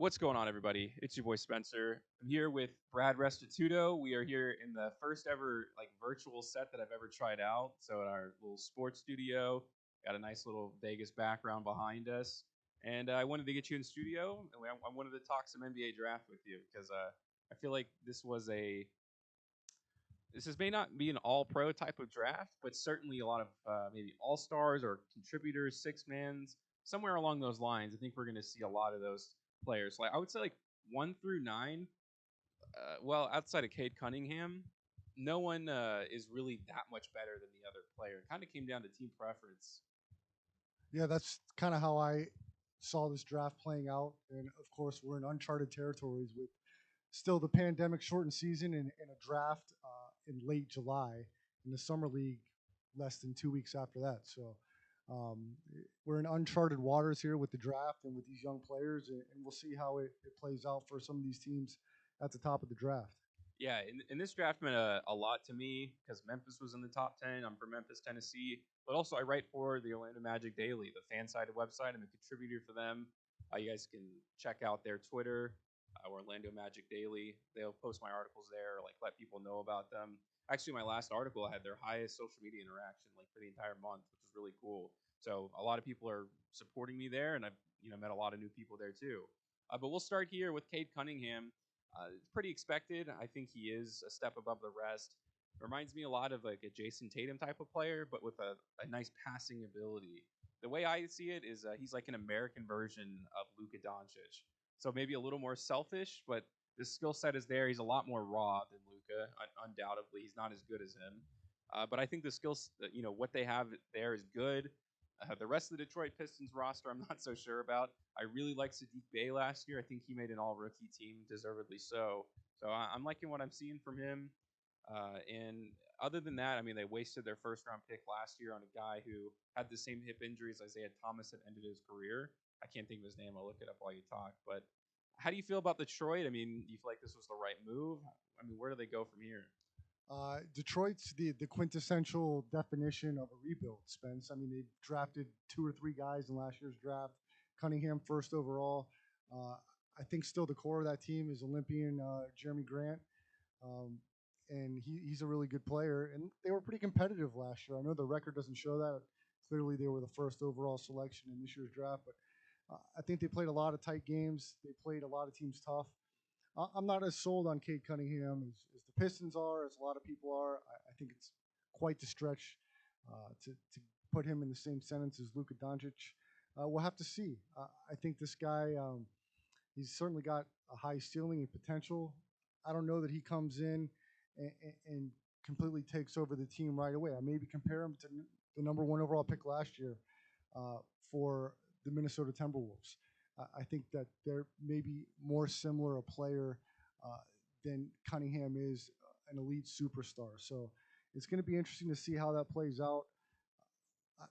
What's going on, everybody? It's your boy Spencer. I'm here with Brad Restituto. We are here in the first ever virtual set that I've ever tried out. So, in our little sports studio, got a nice little Vegas background behind us, and I wanted to get you in studio. And I wanted to talk some NBA draft with you because I feel like this may not be an all pro type of draft, but certainly a lot of maybe all stars or contributors, six mans, somewhere along those lines. I think we're going to see a lot of those players. Like I would say, like 1 through 9. Well, outside of Cade Cunningham, no one is really that much better than the other player. It kind of came down to team preference. Yeah, that's kind of how I saw this draft playing out. And of course, we're in uncharted territories with still the pandemic shortened season and a draft in late July, and the summer league less than 2 weeks after that. So um, we're in uncharted waters here with the draft and with these young players, and we'll see how it plays out for some of these teams at the top of the draft. Yeah, and this draft meant a lot to me because Memphis was in the top 10. I'm from Memphis, Tennessee, but also I write for the Orlando Magic Daily, the fan sided website. I'm a contributor for them. You guys can check out their Twitter, Orlando Magic Daily. They'll post my articles there, like let people know about them. Actually, my last article I had their highest social media interaction like for the entire month, which is really cool. So a lot of people are supporting me there, and I've met a lot of new people there too. But we'll start here with Cade Cunningham. It's pretty expected. I think he is a step above the rest. Reminds me a lot of like a Jason Tatum type of player, but with a nice passing ability. The way I see it is he's like an American version of Luka Doncic. So maybe a little more selfish, but the skill set is there. He's a lot more raw than Luka. Undoubtedly, he's not as good as him. But I think the skills, what they have there is good. The rest of the Detroit Pistons roster, I'm not so sure about. I really liked Sadiq Bey last year. I think he made an all rookie team, deservedly so. So I'm liking what I'm seeing from him. And other than that, I mean, they wasted their first round pick last year on a guy who had the same hip injuries Isaiah Thomas had ended his career. I can't think of his name. I'll look it up while you talk. But how do you feel about Detroit? I mean, do you feel like this was the right move? I mean, where do they go from here? Detroit's the quintessential definition of a rebuild, Spence. I mean, they drafted two or three guys in last year's draft. Cunningham first overall. Uh, I think still the core of that team is Olympian Jeremy Grant, um, and he's a really good player. And they were pretty competitive last year. I know the record doesn't show that. Clearly, they were the first overall selection in this year's draft, but I think they played a lot of tight games. They played a lot of teams tough. I'm not as sold on Cade Cunningham as the Pistons are, as a lot of people are. I think it's quite the stretch to put him in the same sentence as Luka Doncic. We'll have to see. I think this guy, he's certainly got a high ceiling and potential. I don't know that he comes in and completely takes over the team right away. I maybe compare him to the number one overall pick last year uh, for the Minnesota Timberwolves. I think that they're maybe more similar a player uh, than Cunningham is an elite superstar. So it's going to be interesting to see how that plays out.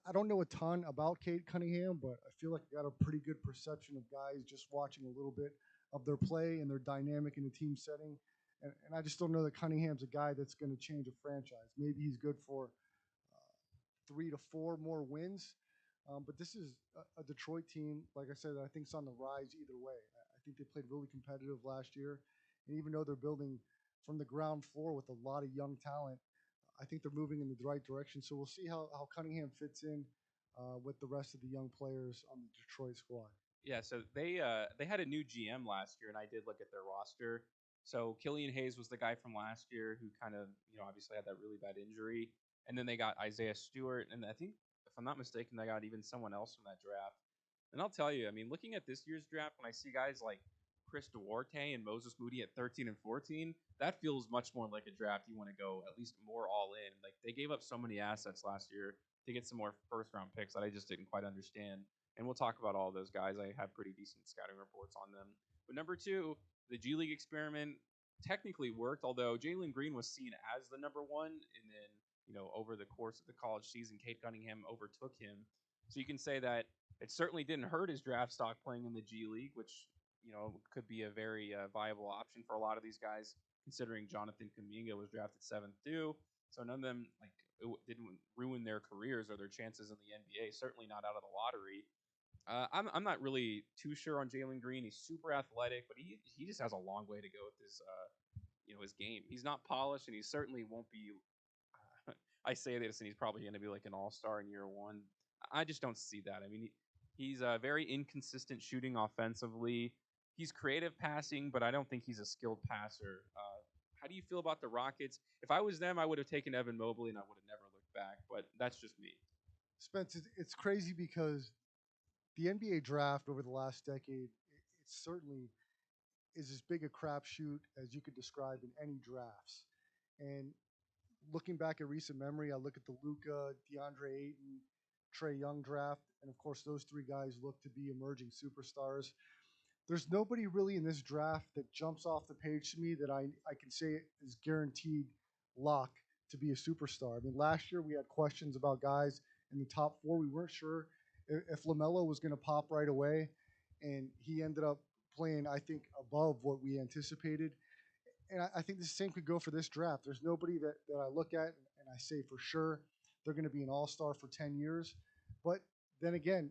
I don't know a ton about Cade Cunningham, but I feel like I got a pretty good perception of guys just watching a little bit of their play and their dynamic in a team setting. And I just don't know that Cunningham's a guy that's going to change a franchise. Maybe he's good for 3 to 4 more wins, but this is a Detroit team, like I said, I think it's on the rise either way. I think they played really competitive last year. And even though they're building from the ground floor with a lot of young talent, I think they're moving in the right direction. So we'll see how Cunningham fits in with the rest of the young players on the Detroit squad. Yeah, so they had a new GM last year, and I did look at their roster. So Killian Hayes was the guy from last year who kind of obviously had that really bad injury, and then they got Isaiah Stewart, and I think if I'm not mistaken, they got even someone else from that draft. And I'll tell you, I mean, looking at this year's draft, when I see guys like Chris Duarte and Moses Moody at 13 and 14, that feels much more like a draft you want to go at least more all in. Like they gave up so many assets last year to get some more first round picks that I just didn't quite understand. And we'll talk about all those guys. I have pretty decent scouting reports on them. But number two, the G League experiment technically worked, although Jalen Green was seen as the number one, and then over the course of the college season, Cade Cunningham overtook him. So you can say that it certainly didn't hurt his draft stock playing in the G League, which could be a very viable option for a lot of these guys, considering Jonathan Kuminga was drafted seventh too. So none of them didn't ruin their careers or their chances in the NBA. Certainly not out of the lottery. I'm not really too sure on Jalen Green. He's super athletic, but he just has a long way to go with his his game. He's not polished, and he certainly won't be. I say this, and he's probably going to be like an all-star in year one. I just don't see that. I mean, he's very inconsistent shooting offensively. He's creative passing, but I don't think he's a skilled passer. How do you feel about the Rockets? If I was them, I would have taken Evan Mobley, and I would have never looked back. But that's just me. Spence, it's crazy because the NBA draft over the last decade, it certainly is as big a crapshoot as you could describe in any drafts. And looking back at recent memory, I look at the Luca, DeAndre Ayton, Trey Young draft, and of course, those three guys look to be emerging superstars. There's nobody really in this draft that jumps off the page to me that I can say is guaranteed lock to be a superstar. I mean, last year we had questions about guys in the top four. We weren't sure if LaMelo was going to pop right away, and he ended up playing, I think, above what we anticipated. And I think the same could go for this draft. There's nobody that I look at and I say for sure they're going to be an all star for 10 years. But then again,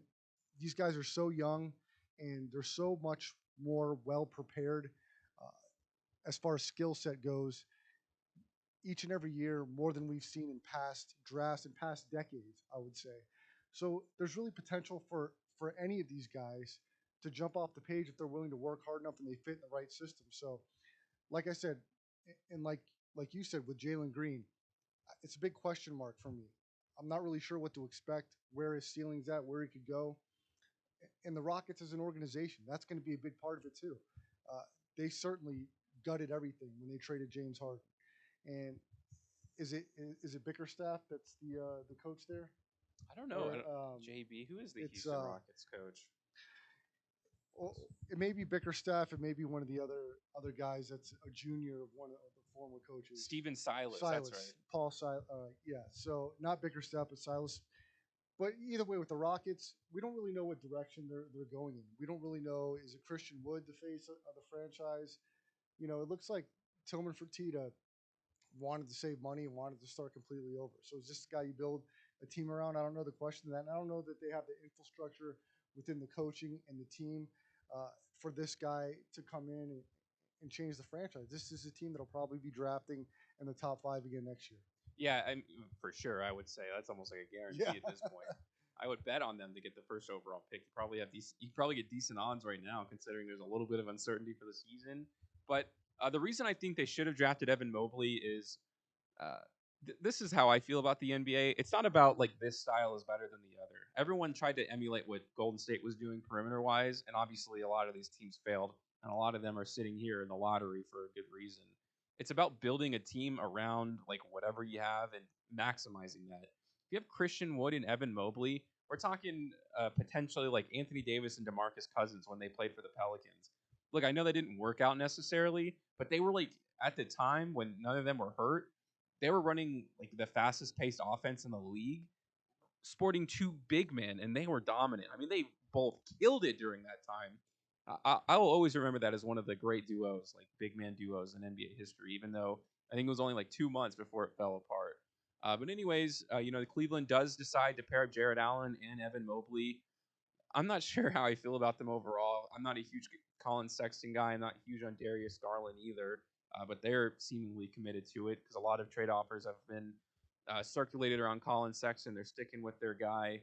these guys are so young and they're so much more well prepared uh, as far as skill set goes each and every year, more than we've seen in past drafts and past decades, I would say. So there's really potential for any of these guys to jump off the page if they're willing to work hard enough and they fit in the right system. So like I said, and like you said with Jalen Green, it's a big question mark for me. I'm not really sure what to expect, where his ceiling's at, where he could go. And the Rockets as an organization, that's going to be a big part of it too. Uh, they certainly gutted everything when they traded James Harden. And is it Bickerstaff that's the coach there? I don't know. Or JB, who is the it's Houston Rockets coach? well, it may be Bickerstaff. It may be one of the other guys that's a junior of one of the former coaches. Steven Silas. Silas, That's right. Paul Silas. Yeah, so not Bickerstaff, but Silas. But either way, with the Rockets, we don't really know what direction they're going in. We don't really know, is it Christian Wood the face of the franchise? It looks like Tillman Fertitta wanted to save money and wanted to start completely over. So is this the guy you build a team around? I don't know the question to that. And I don't know that they have the infrastructure within the coaching and the team for this guy to come in and change the franchise. This is a team that'll probably be drafting in the top five again next year. Yeah, for sure. I would say that's almost like a guarantee Yeah. at this point. I would bet on them to get the first overall pick. You probably get decent odds right now, considering there's a little bit of uncertainty for the season. But the reason I think they should have drafted Evan Mobley is uh, this is how I feel about the NBA. It's not about like this style is better than the other. Everyone tried to emulate what Golden State was doing perimeter wise, and obviously a lot of these teams failed, and a lot of them are sitting here in the lottery for a good reason. It's about building a team around like whatever you have and maximizing that. If you have Christian Wood and Evan Mobley, we're talking potentially like Anthony Davis and DeMarcus Cousins when they played for the Pelicans. Look, I know that didn't work out necessarily, but they were like at the time when none of them were hurt, they were running like the fastest paced offense in the league, sporting two big men, and they were dominant. I mean, they both killed it during that time. I will always remember that as one of the great duos, like big man duos in NBA history, even though I think it was only like 2 months before it fell apart. But anyways, Cleveland does decide to pair up Jared Allen and Evan Mobley. I'm not sure how I feel about them overall. I'm not a huge Colin Sexton guy. I'm not huge on Darius Garland either. But they're seemingly committed to it because a lot of trade offers have been circulated around Colin Sexton. They're sticking with their guy.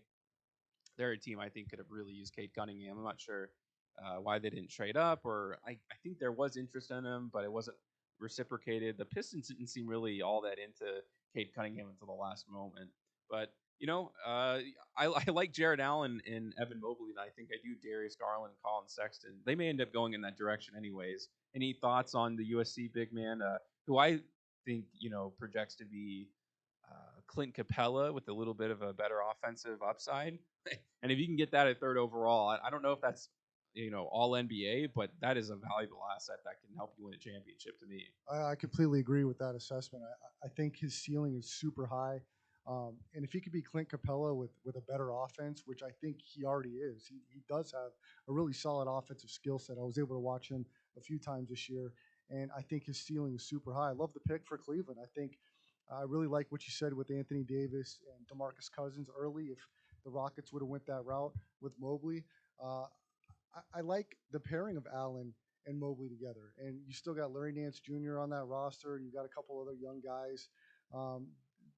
They're a team I think could have really used Kate Cunningham. I'm not sure why they didn't trade up, or I think there was interest in him, but it wasn't reciprocated. The Pistons didn't seem really all that into Kate Cunningham until the last moment. But I like Jared Allen and Evan Mobley, and I think I do Darius Garland and Colin Sexton. They may end up going in that direction anyways. Any thoughts on the USC big man, who I think projects to be Clint Capella with a little bit of a better offensive upside? And if you can get that at third overall, I don't know if that's all NBA, but that is a valuable asset that can help you win a championship to me. I completely agree with that assessment. I think his ceiling is super high. And if he could be Clint Capella with a better offense, which I think he already is, he does have a really solid offensive skill set. I was able to watch him a few times this year, and I think his ceiling is super high. I love the pick for Cleveland. I think I really like what you said with Anthony Davis and DeMarcus Cousins early. If the Rockets would have went that route with Mobley, I like the pairing of Allen and Mobley together. And you still got Larry Nance Jr. on that roster, and you got a couple other young guys um,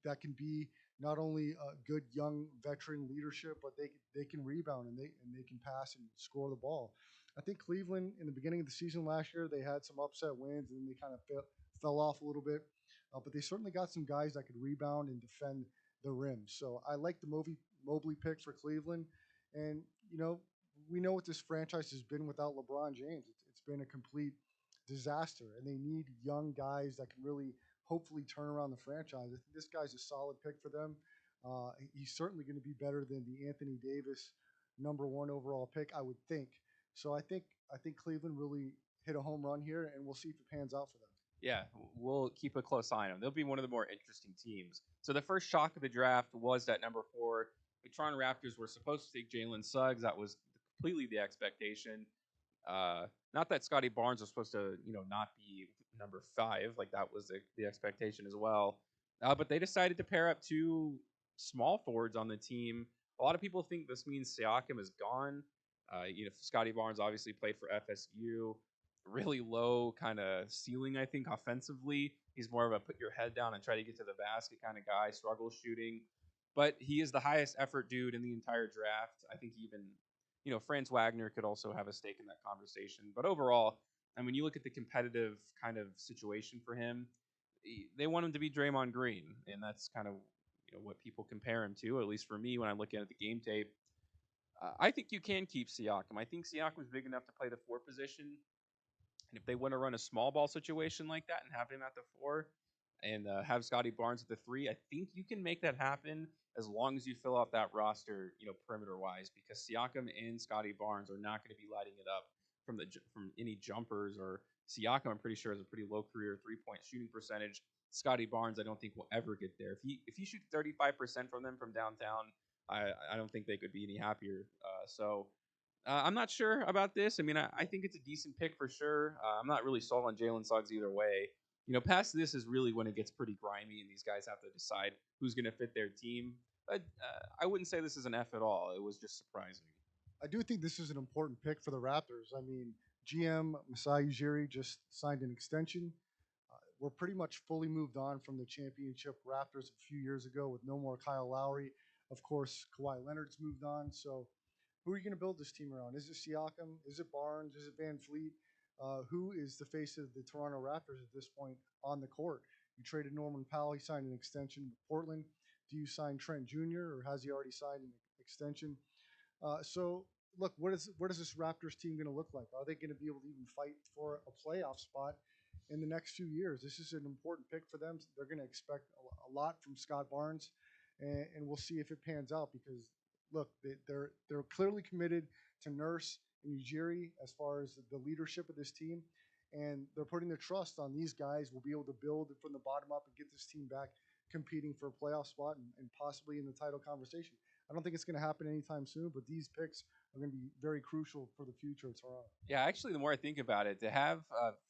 that can be not only good young veteran leadership, but they can rebound and they can pass and score the ball. I think Cleveland in the beginning of the season last year they had some upset wins and then they kind of fell off a little bit, but they certainly got some guys that could rebound and defend the rim. So I like the Mobley pick for Cleveland, and you know we know what this franchise has been without LeBron James. It's been a complete disaster, and they need young guys that can really hopefully turn around the franchise. I think this guy's a solid pick for them. He's certainly going to be better than the Anthony Davis number one overall pick, I would think. So I think Cleveland really hit a home run here, and we'll see if it pans out for them. Yeah, we'll keep a close eye on them. They'll be one of the more interesting teams. So the first shock of the draft was that number 4. The Toronto Raptors were supposed to take Jalen Suggs. That was completely the expectation. Not that Scotty Barnes was supposed to, not be number 5. Like that was the expectation as well. But they decided to pair up 2 small forwards on the team. A lot of people think this means Siakam is gone. Scotty Barnes obviously played for FSU. Really low kind of ceiling, I think, offensively. He's more of a put your head down and try to get to the basket kind of guy, struggles shooting. But he is the highest effort dude in the entire draft. I think even, Franz Wagner could also have a stake in that conversation. But overall, I mean, you look at the competitive kind of situation for him, they want him to be Draymond Green. And that's kind of, what people compare him to, at least for me when I'm looking at the game tape. I think you can keep Siakam. I think Siakam's big enough to play the 4 position. And if they want to run a small ball situation like that and have him at the 4 and have Scotty Barnes at the 3, I think you can make that happen as long as you fill out that roster, perimeter wise, because Siakam and Scotty Barnes are not going to be lighting it up from any jumpers. Or Siakam, I'm pretty sure, has a pretty low career 3-point shooting percentage. Scotty Barnes, I don't think will ever get there. If he shoots 35% from them from downtown, I don't think they could be any happier. I'm not sure about this. I mean, I think it's a decent pick for sure. I'm not really sold on Jalen Suggs either way. Past this is really when it gets pretty grimy and these guys have to decide who's going to fit their team. But I wouldn't say this is an F at all. It was just surprising. I do think this is an important pick for the Raptors. I mean, GM Masai Ujiri just signed an extension. We're pretty much fully moved on from the championship Raptors a few years ago with no more Kyle Lowry. Of course, Kawhi Leonard's moved on. So who are you going to build this team around? Is it Siakam? Is it Barnes? Is it Van Fleet? Who is the face of the Toronto Raptors at this point on the court? You traded Norman Powell. He signed an extension with Portland. Do you sign Trent Jr. or has he already signed an extension? So look, what is this Raptors team going to look like? Are they going to be able to even fight for a playoff spot in the next few years? This is an important pick for them. They're going to expect a lot from Scott Barnes, and we'll see if it pans out because look, they're clearly committed to Nurse and Ujiri as far as the leadership of this team, and they're putting their trust on these guys. Will be able to build from the bottom up and get this team back competing for a playoff spot and possibly in the title conversation. I don't think it's going to happen anytime soon, but these picks are going to be very crucial for the future of Toronto. Yeah, actually, the more I think about it, to have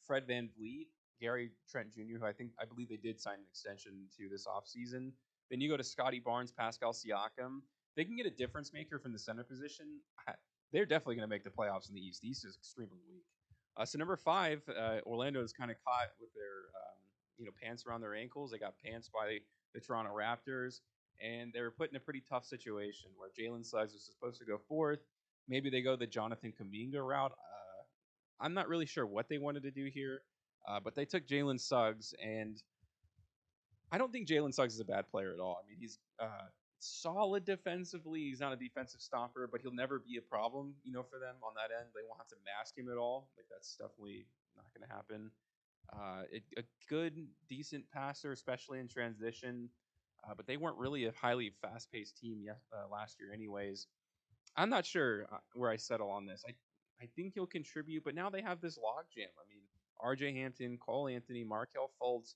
Fred Van Vliet, Gary Trent Jr., who I believe they did sign an extension to this offseason. Then you go to Scotty Barnes, Pascal Siakam. They can get a difference maker from the center position. They're definitely going to make the playoffs in the East. The East is extremely weak. So number 5, Orlando is kind of caught with their pants around their ankles. They got pants by the Toronto Raptors, and they were put in a pretty tough situation where Jalen Suggs was supposed to go 4th. Maybe they go the Jonathan Kuminga route. I'm not really sure what they wanted to do here, but they took Jalen Suggs, and I don't think Jalen Suggs is a bad player at all. I mean, he's solid defensively. He's not a defensive stopper, but he'll never be a problem, for them on that end. They won't have to mask him at all. Like that's definitely not going to happen. A good, decent passer, especially in transition, but they weren't really a highly fast-paced team last year, anyways. I'm not sure where I settle on this. I think he'll contribute, but now they have this logjam. I mean, R.J. Hampton, Cole Anthony, Markel Fultz,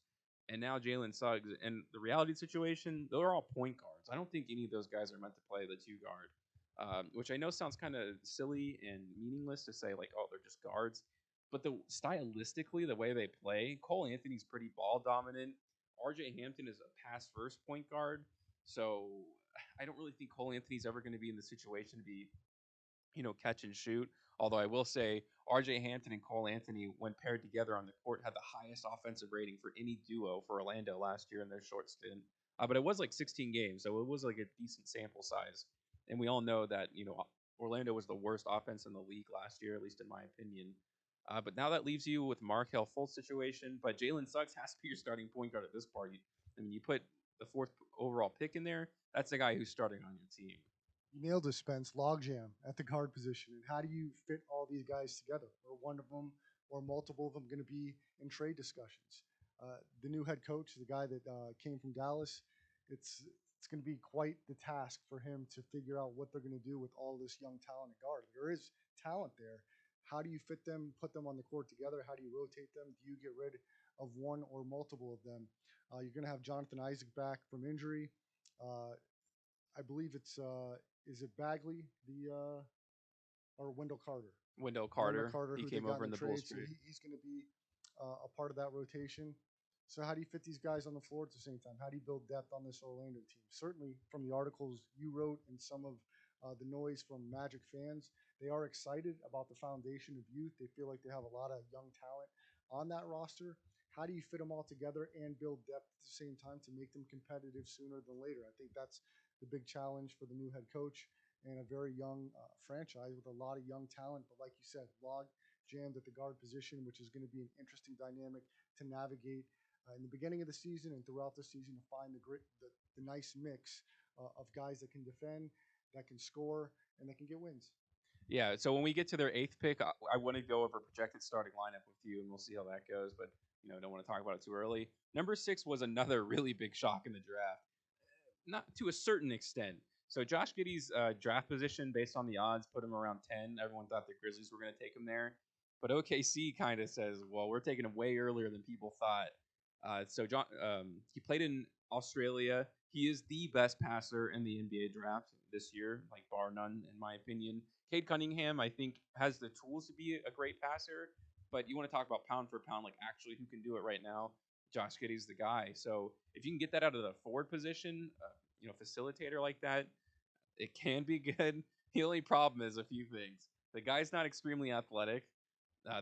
and now Jalen Suggs. And the reality situation, they're all point guards. I don't think any of those guys are meant to play the 2 guard, which I know sounds kind of silly and meaningless to say, like, oh, they're just guards. But stylistically, the way they play, Cole Anthony's pretty ball dominant. R.J. Hampton is a pass first point guard. So I don't really think Cole Anthony's ever going to be in the situation to be catch and shoot. Although I will say RJ Hampton and Cole Anthony, when paired together on the court, had the highest offensive rating for any duo for Orlando last year in their short stint. But it was like 16 games, so it was like a decent sample size. And we all know that Orlando was the worst offense in the league last year, at least in my opinion. But now that leaves you with Markel Fultz situation. But Jalen Suggs has to be your starting point guard at this party. I mean, you put the fourth overall pick in there. That's the guy who's starting on your team. You nailed it, Spence. Logjam at the guard position. And how do you fit all these guys together? Or one of them or multiple of them going to be in trade discussions? The new head coach, the guy that came from Dallas, it's going to be quite the task for him to figure out what they're going to do with all this young talent at guard. There is talent there. How do you fit them, put them on the court together? How do you rotate them? Do you get rid of one or multiple of them? You're going to have Jonathan Isaac back from injury. I believe it's is it Bagley or Wendell Carter? Wendell Wendell Carter, Carter, he who they came got over in in the the Bulls trade, so trade. he's going to be a part of that rotation. So how do you fit these guys on the floor at the same time? How do you build depth on this Orlando team? Certainly, from the articles you wrote and some of the noise from Magic fans, they are excited about the foundation of youth. They feel like they have a lot of young talent on that roster. How do you fit them all together and build depth at the same time to make them competitive sooner than later? I think that's the big challenge for the new head coach and a very young franchise with a lot of young talent. But like you said, log jammed at the guard position, which is going to be an interesting dynamic to navigate in the beginning of the season and throughout the season to find the nice mix of guys that can defend, that can score, and that can get wins. Yeah, so when we get to their eighth pick, I want to go over projected starting lineup with you, and we'll see how that goes. But don't want to talk about it too early. Number 6 was another really big shock in the draft, not to a certain extent. So Josh Giddey's draft position, based on the odds, put him around 10. Everyone thought the Grizzlies were going to take him there, but OKC kind of says, "Well, we're taking him way earlier than people thought." So John, he played in Australia. He is the best passer in the NBA draft this year, like bar none, in my opinion. Cade Cunningham, I think, has the tools to be a great passer, but you want to talk about pound for pound, like actually who can do it right now? Josh Giddey's the guy. So if you can get that out of the forward position, facilitator like that, it can be good. The only problem is a few things. The guy's not extremely athletic.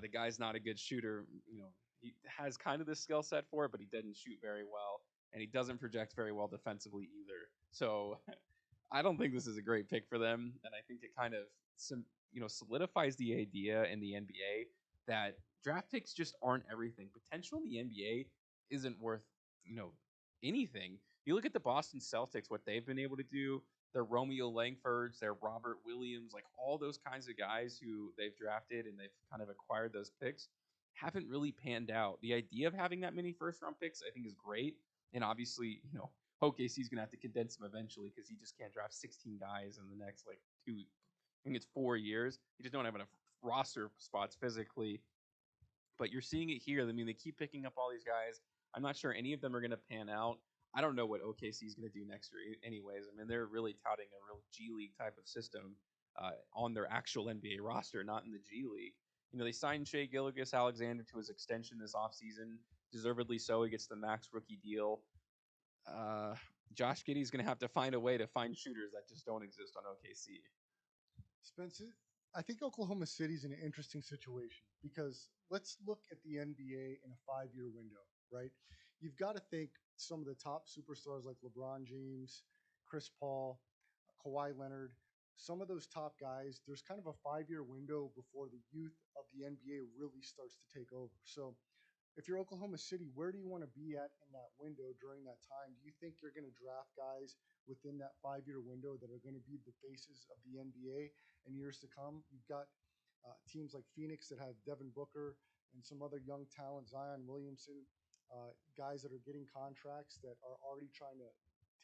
The guy's not a good shooter. He has kind of the skill set for it, but he doesn't shoot very well, and he doesn't project very well defensively either. So I don't think this is a great pick for them, and I think it kind of solidifies the idea in the NBA that draft picks just aren't everything. Potential in the NBA isn't worth anything. You look at the Boston Celtics, what they've been able to do. Their Romeo Langfords, their Robert Williams, like all those kinds of guys who they've drafted and they've kind of acquired those picks haven't really panned out. The idea of having that many first round picks, I think, is great. And obviously, OKC's gonna have to condense them eventually because he just can't draft 16 guys in the next I think it's 4 years. You just don't have enough roster spots physically. But you're seeing it here. I mean, they keep picking up all these guys. I'm not sure any of them are gonna pan out. I don't know what OKC is going to do next year, anyways. I mean, they're really touting a real G League type of system on their actual NBA roster, not in the G League. They signed Shea Gilgeous-Alexander to his extension this offseason. Deservedly so. He gets the max rookie deal. Josh Giddey's going to have to find a way to find shooters that just don't exist on OKC. Spencer, I think Oklahoma City's in an interesting situation because let's look at the NBA in a 5-year window, right? You've got to think some of the top superstars like LeBron James, Chris Paul, Kawhi Leonard, some of those top guys, there's kind of a 5-year window before the youth of the NBA really starts to take over. So if you're Oklahoma City, where do you want to be at in that window during that time? Do you think you're going to draft guys within that 5-year window that are going to be the faces of the NBA in years to come? You've got teams like Phoenix that have Devin Booker and some other young talent, Zion Williamson, guys that are getting contracts that are already trying to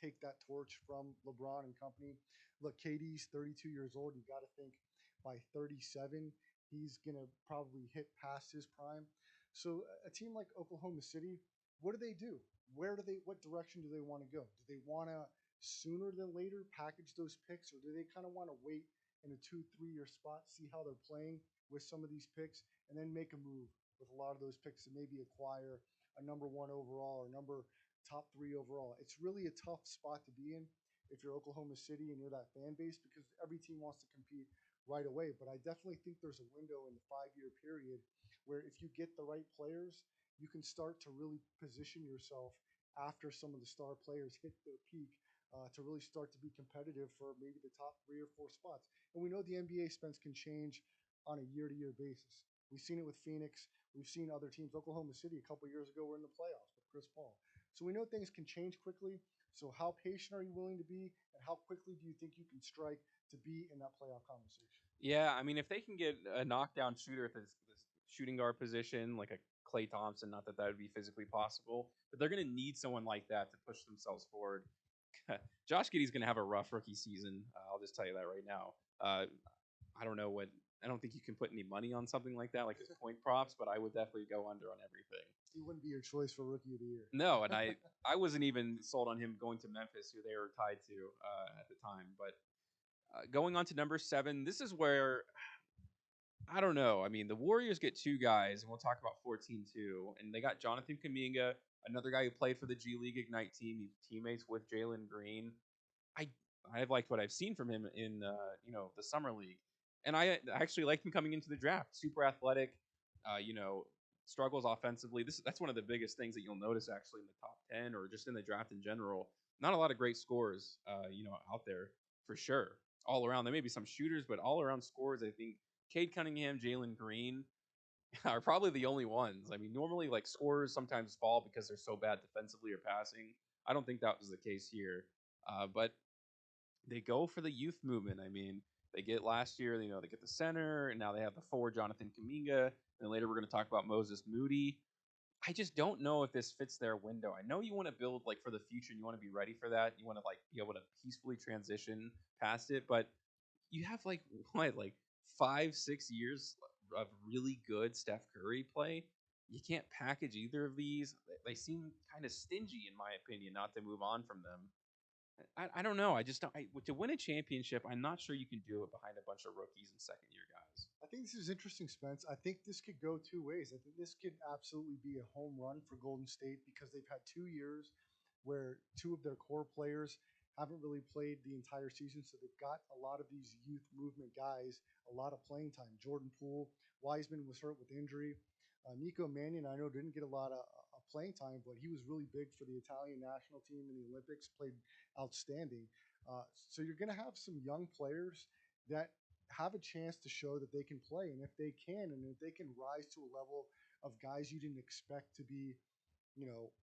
take that torch from LeBron and company. Look, KD's 32 years old. You got to think by 37, he's going to probably hit past his prime. So a team like Oklahoma City, what do they do? What direction do they want to go? Do they want to sooner than later package those picks, or do they kind of want to wait in a 2-3 year spot, see how they're playing with some of these picks, and then make a move with a lot of those picks to maybe acquire a number 1 overall or number top 3 overall? It's really a tough spot to be in if you're Oklahoma City and you're that fan base because every team wants to compete right away. But I definitely think there's a window in the 5 year period where if you get the right players, you can start to really position yourself after some of the star players hit their peak to really start to be competitive for maybe the top 3 or 4 spots. And we know the NBA spends can change on a year-to-year basis. We've seen it with Phoenix. We've seen other teams. Oklahoma City a couple years ago were in the playoffs with Chris Paul. So we know things can change quickly. So how patient are you willing to be, and how quickly do you think you can strike to be in that playoff conversation? Yeah, I mean, if they can get a knockdown shooter at this shooting guard position, like a Clay Thompson, not that that would be physically possible, but they're going to need someone like that to push themselves forward. Josh Giddey's going to have a rough rookie season. I'll just tell you that right now. I don't know what. I don't think you can put any money on something like that, like his point props, but I would definitely go under on everything. He wouldn't be your choice for rookie of the year. No, and I wasn't even sold on him going to Memphis, who they were tied to at the time. But going on to number 7, this is where I don't know. I mean, the Warriors get 2 guys, and we'll talk about 14 too. And they got Jonathan Kuminga, another guy who played for the G League Ignite team. He's teammates with Jalen Green. I I've liked what I've seen from him in the summer league, and I actually liked him coming into the draft. Super athletic, you know, struggles offensively. That's one of the biggest things that you'll notice actually in the top 10 or just in the draft in general. Not a lot of great scores, out there for sure. All around, there may be some shooters, but all around scores, I think Cade Cunningham, Jalen Green are probably the only ones. I mean, normally like scorers sometimes fall because they're so bad defensively or passing. I don't think that was the case here. But they go for the youth movement. I mean, they get last year, they get the center, and now they have the forward Jonathan Kaminga. And later we're going to talk about Moses Moody. I just don't know if this fits their window. I know you want to build like for the future, and you want to be ready for that. You want to like be able to peacefully transition past it, but you have like what, like 5, 6 years of really good Steph Curry play. You can't package either of these. They seem kind of stingy, in my opinion, not to move on from them. I don't know. I just don't. To win a championship, I'm not sure you can do it behind a bunch of rookies and second year guys. I think this is interesting, Spence. I think this could go 2 ways. I think this could absolutely be a home run for Golden State because they've had 2 years where two of their core players haven't really played the entire season. So they've got a lot of these youth movement guys, a lot of playing time. Jordan Poole, Wiseman was hurt with injury. Nico Mannion, I know, didn't get a lot of playing time, but he was really big for the Italian national team in the Olympics, played outstanding. So you're going to have some young players that have a chance to show that they can play. And if they can, and if they can rise to a level of guys you didn't expect to be,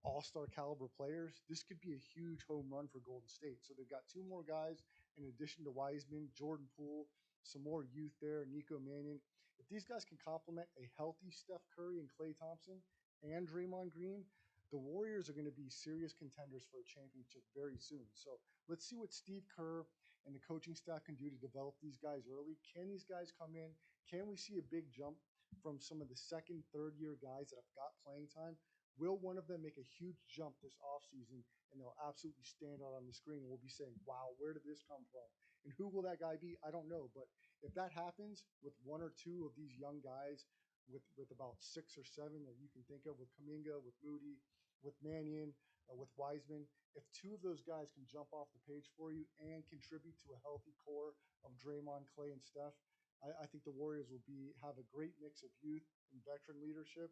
all-star caliber players, this could be a huge home run for Golden State. So they've got 2 more guys in addition to Wiseman, Jordan Poole, some more youth there, Nico Mannion. If these guys can complement a healthy Steph Curry and Klay Thompson and Draymond Green, the Warriors are going to be serious contenders for a championship very soon. So let's see what Steve Kerr and the coaching staff can do to develop these guys early. Can these guys come in? Can we see a big jump from some of the second, third year guys that have got playing time? Will one of them make a huge jump this offseason and they'll absolutely stand out on the screen and we'll be saying, wow, where did this come from? And who will that guy be? I don't know. But if that happens with 1 or 2 of these young guys, with about 6 or 7 that you can think of, with Kaminga, with Moody, with Mannion, with Wiseman, if 2 of those guys can jump off the page for you and contribute to a healthy core of Draymond, Klay, and Steph, I think the Warriors will have a great mix of youth and veteran leadership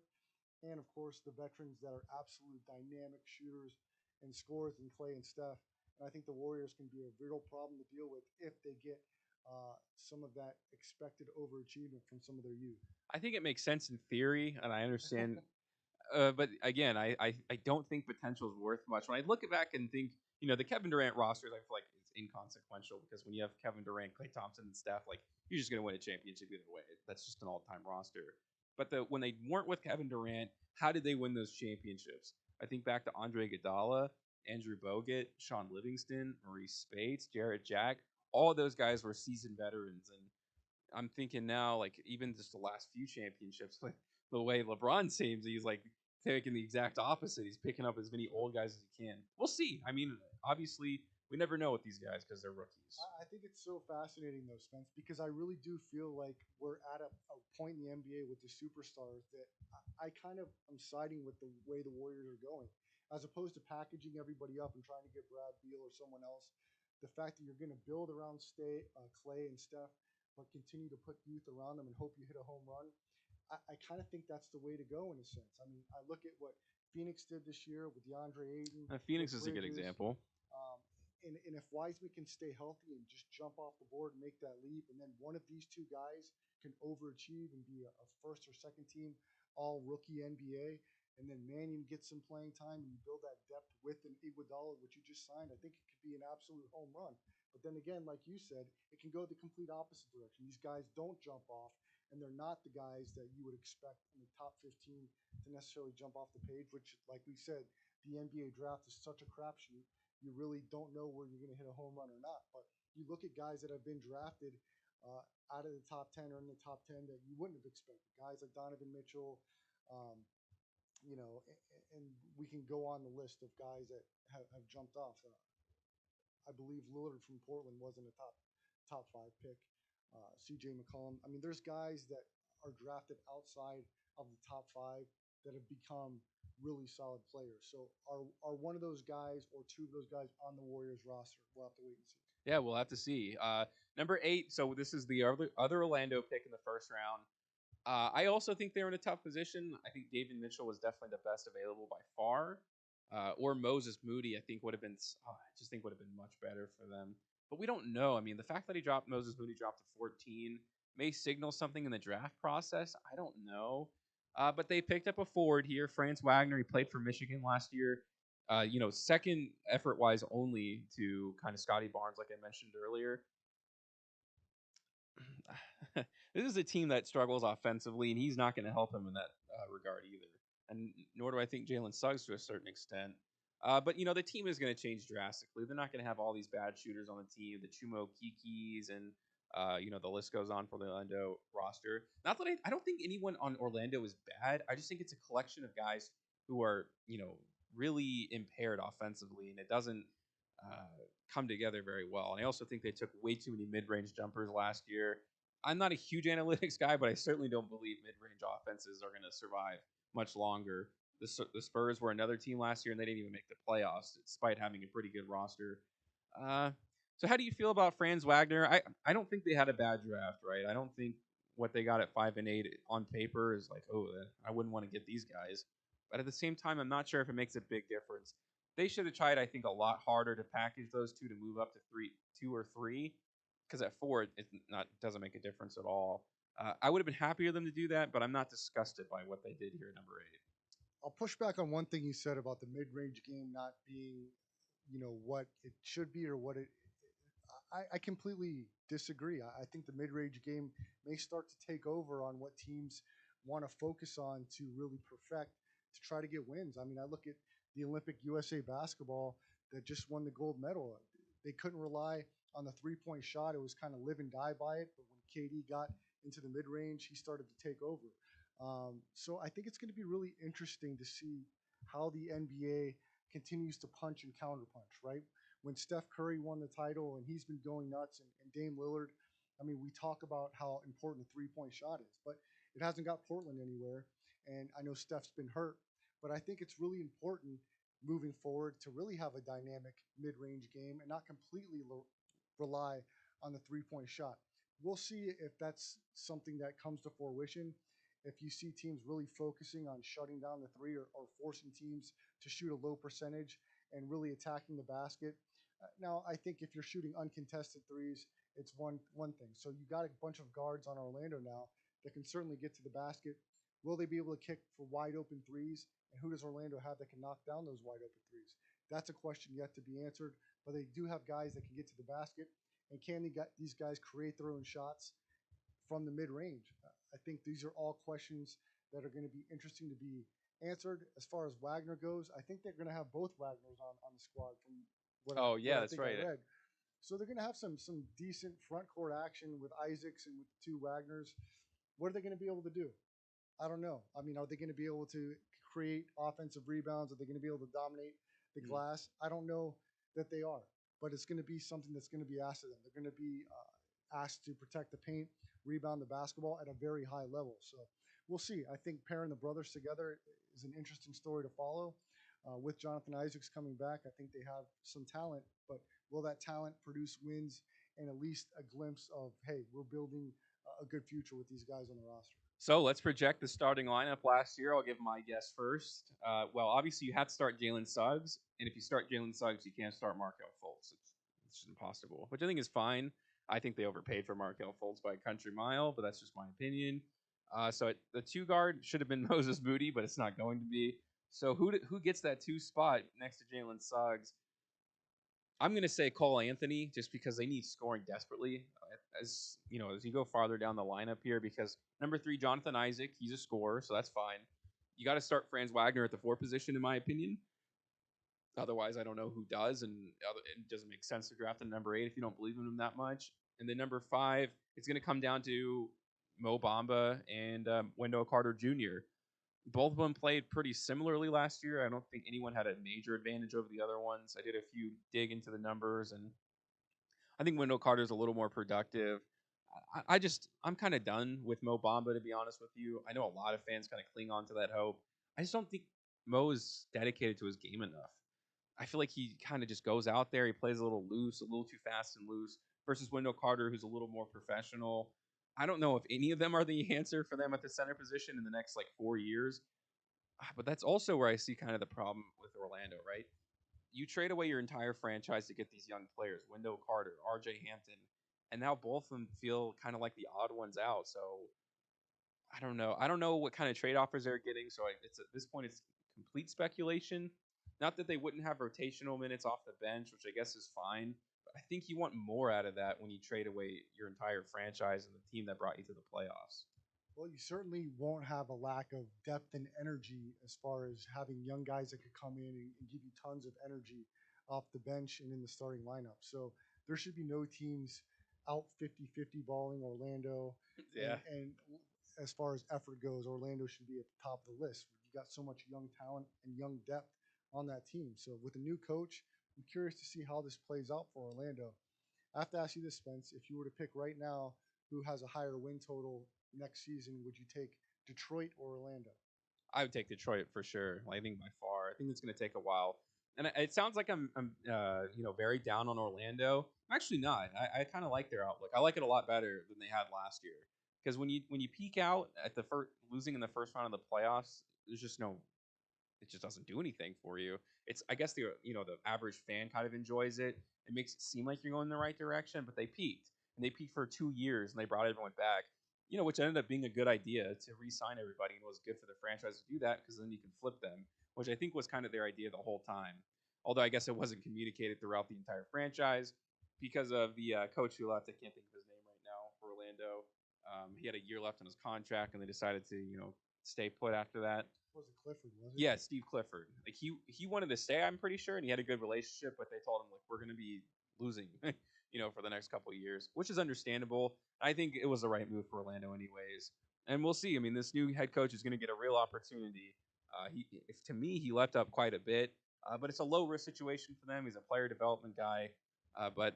and of course the veterans that are absolute dynamic shooters and scorers in Klay and Steph. And I think the Warriors can be a real problem to deal with if they get some of that expected overachievement from some of their youth. I think it makes sense in theory, and I understand. But again, I don't think potential is worth much. When I look back and think, the Kevin Durant rosters, I feel like it's inconsequential because when you have Kevin Durant, Klay Thompson, and Steph, like you're just going to win a championship either way. That's just an all-time roster. But when they weren't with Kevin Durant, how did they win those championships? I think back to Andre Iguodala, Andrew Bogut, Sean Livingston, Maurice Spates, Jarrett Jack. All of those guys were seasoned veterans, and I'm thinking now, like even just the last few championships, like the way LeBron seems, he's like taking the exact opposite. He's picking up as many old guys as he can. We'll see. I mean, obviously, we never know with these guys because they're rookies. I think it's so fascinating though, Spence, because I really do feel like we're at a point in the NBA with the superstars that I kind of am siding with the way the Warriors are going, as opposed to packaging everybody up and trying to get Brad Beal or someone else. The fact that you're going to build around Klay and Steph, but continue to put youth around them and hope you hit a home run. I kind of think that's the way to go in a sense. I mean, I look at what Phoenix did this year with DeAndre Ayton, with Phoenix is a good Bridges. example. Um, and if Wiseman can stay healthy and just jump off the board and make that leap, and then one of these two guys can overachieve and be a first or second team all rookie NBA, and then Mannion gets some playing time and you build that depth with an Iguodala, which you just signed, I think it could be an absolute home run. But then again, like you said, it can go the complete opposite direction. These guys don't jump off, and they're not the guys that you would expect in the top 15 to necessarily jump off the page, which, like we said, the NBA draft is such a crapshoot. You really don't know where you're going to hit a home run or not. But you look at guys that have been drafted uh, out of the top 10 or in the top 10 that you wouldn't have expected. Guys like Donovan Mitchell, um, and we can go on the list of guys that have jumped off. I believe Lillard from Portland wasn't a top five pick. C.J. McCollum. I mean, there's guys that are drafted outside of the top five that have become really solid players. So are one of those guys or two of those guys on the Warriors roster? We'll have to wait and see. Yeah, we'll have to see. Number 8. So this is the other Orlando pick in the first round. I also think they're in a tough position. I think David Mitchell was definitely the best available by far. Or Moses Moody, I think would have been. I just think would have been much better for them. But we don't know. I mean, the fact that Moses Moody dropped to 14 may signal something in the draft process. I don't know. But they picked up a forward here, Franz Wagner. He played for Michigan last year. Second effort wise only to kind of Scotty Barnes, like I mentioned earlier. This is a team that struggles offensively, and he's not going to help him in that regard either. And nor do I think Jalen Suggs to a certain extent. But the team is going to change drastically. They're not going to have all these bad shooters on the team, the Chumo Kikis, and the list goes on for the Orlando roster. Not that I don't think anyone on Orlando is bad. I just think it's a collection of guys who are really impaired offensively, and it doesn't come together very well. And I also think they took way too many mid-range jumpers last year. I'm not a huge analytics guy, but I certainly don't believe mid-range offenses are going to survive much longer. The Spurs were another team last year, and they didn't even make the playoffs, despite having a pretty good roster. So how do you feel about Franz Wagner? I don't think they had a bad draft, right? I don't think what they got at 5 and 8 on paper is like, I wouldn't want to get these guys. But at the same time, I'm not sure if it makes a big difference. They should have tried, I think, a lot harder to package those two to move up to 2 or 3. Because at 4, it doesn't make a difference at all. I would have been happy for them to do that, but I'm not disgusted by what they did here at number 8. I'll push back on one thing you said about the mid-range game not being, what it should be or what it. I completely disagree. I think the mid-range game may start to take over on what teams want to focus on to really perfect to try to get wins. I mean, I look at the Olympic USA basketball that just won the gold medal. They couldn't rely on the three-point shot. It was kind of live and die by it. But when KD got into the mid-range, he started to take over. So I think it's going to be really interesting to see how the NBA continues to punch and counterpunch, right? When Steph Curry won the title and he's been going nuts, and Dame Lillard, I mean, we talk about how important the three-point shot is, but it hasn't got Portland anywhere. And I know Steph's been hurt, but I think it's really important moving forward to really have a dynamic mid-range game and not completely rely on the three-point shot. We'll see if that's something that comes to fruition. If you see teams really focusing on shutting down the three or forcing teams to shoot a low percentage and really attacking the basket. Now, I think if you're shooting uncontested threes, it's one thing. So you got a bunch of guards on Orlando now that can certainly get to the basket. Will they be able to kick for wide open threes? And who does Orlando have that can knock down those wide open threes? That's a question yet to be answered. But they do have guys that can get to the basket. And can these guys create their own shots from the mid range? I think these are all questions that are going to be interesting to be answered. As far as Wagner goes, I think they're going to have both Wagners on the squad from what I think I read. So they're going to have some decent front court action with Isaacs and with the two Wagners. What are they going to be able to do? I don't know. I mean, are they going to be able to create offensive rebounds? Are they going to be able to dominate the glass? I don't know that they are, but it's going to be something that's going to be asked of them. They're going to be asked to protect the paint, rebound the basketball at a very high level. So we'll see. I think pairing the brothers together is an interesting story to follow. With Jonathan Isaacs coming back, I think they have some talent, but will that talent produce wins and at least a glimpse of, hey, we're building a good future with these guys on the roster. So let's project the starting lineup last year. I'll give my guess first. Well, obviously you have to start Jalen Suggs, and if you start Jalen Suggs, you can't start Markel Fultz. It's just impossible, which I think is fine. I think they overpaid for Markel Fultz by a country mile, but that's just my opinion. The two guard should have been Moses Moody, but it's not going to be. So who gets that two spot next to Jalen Suggs? I'm going to say Cole Anthony, just because they need scoring desperately. As you know, as you go farther down the lineup here, because number 3, Jonathan Isaac, he's a scorer, so that's fine. You got to start Franz Wagner at the 4 position, in my opinion. Otherwise, I don't know who does, and it doesn't make sense to draft a number 8 if you don't believe in him that much. And then number 5, it's going to come down to Mo Bamba and Wendell Carter Jr. Both of them played pretty similarly last year. I don't think anyone had a major advantage over the other ones. I did a few dig into the numbers, and I think Wendell Carter's a little more productive. I'm kind of done with Mo Bamba, to be honest with you. I know a lot of fans kind of cling on to that hope. I just don't think Mo is dedicated to his game enough. I feel like he kind of just goes out there. He plays a little loose, a little too fast and loose, versus Wendell Carter, who's a little more professional. I don't know if any of them are the answer for them at the center position in the next like 4 years. But that's also where I see kind of the problem with Orlando, right? You trade away your entire franchise to get these young players, Wendell Carter, RJ Hampton, and now both of them feel kind of like the odd ones out. So I don't know. I don't know what kind of trade offers they're getting. So it's at this point, it's complete speculation. Not that they wouldn't have rotational minutes off the bench, which I guess is fine. But I think you want more out of that when you trade away your entire franchise and the team that brought you to the playoffs. Well, you certainly won't have a lack of depth and energy as far as having young guys that could come in and give you tons of energy off the bench and in the starting lineup. So there should be no teams out 50-50 balling Orlando. Yeah. And as far as effort goes, Orlando should be at the top of the list. You got so much young talent and young depth on that team. So with a new coach, I'm curious to see how this plays out for Orlando. I have to ask you this, Spence. If you were to pick right now who has a higher win total next season, would you take Detroit or Orlando? I would take Detroit for sure. I think by far. I think it's going to take a while. And it sounds like I'm very down on Orlando. I'm actually not. I kind of like their outlook. I like it a lot better than they had last year. Because when you peak out at the first, losing in the first round of the playoffs, there's just no. It just doesn't do anything for you. It's I guess the average fan kind of enjoys it. It makes it seem like you're going in the right direction, but they peaked and they peaked for 2 years and they brought everyone back. Which ended up being a good idea to re-sign everybody, and it was good for the franchise to do that because then you can flip them, which I think was kind of their idea the whole time. Although I guess it wasn't communicated throughout the entire franchise because of the coach who left. I can't think of his name right now for Orlando. He had a year left on his contract, and they decided to stay put after that. Was it Clifford? Was it? Yeah, Steve Clifford. Like he wanted to stay, I'm pretty sure, and he had a good relationship, but they told him like we're going to be losing, for the next couple of years, which is understandable. I think it was the right move for Orlando, anyways. And we'll see. I mean, this new head coach is going to get a real opportunity. To me, he left up quite a bit, but it's a low risk situation for them. He's a player development guy. But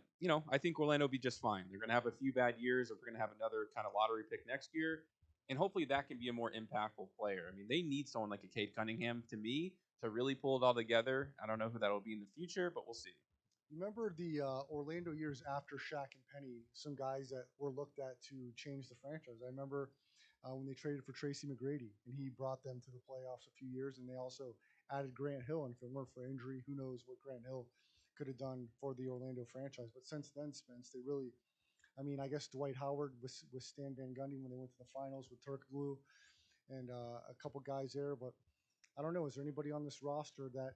I think Orlando will be just fine. They're going to have a few bad years, or they're going to have another kind of lottery pick next year, and hopefully that can be a more impactful player. I mean, they need someone like a Cade Cunningham to me to really pull it all together. I don't know who that'll be in the future, but we'll see. Remember the Orlando years after Shaq and Penny, some guys that were looked at to change the franchise. I remember when they traded for Tracy McGrady, and he brought them to the playoffs a few years, and they also added Grant Hill. And if it weren't for injury, who knows what Grant Hill could have done for the Orlando franchise. But since then, Spence, they really, I guess Dwight Howard with Stan Van Gundy when they went to the finals with Turkoglu and a couple guys there. But I don't know. Is there anybody on this roster that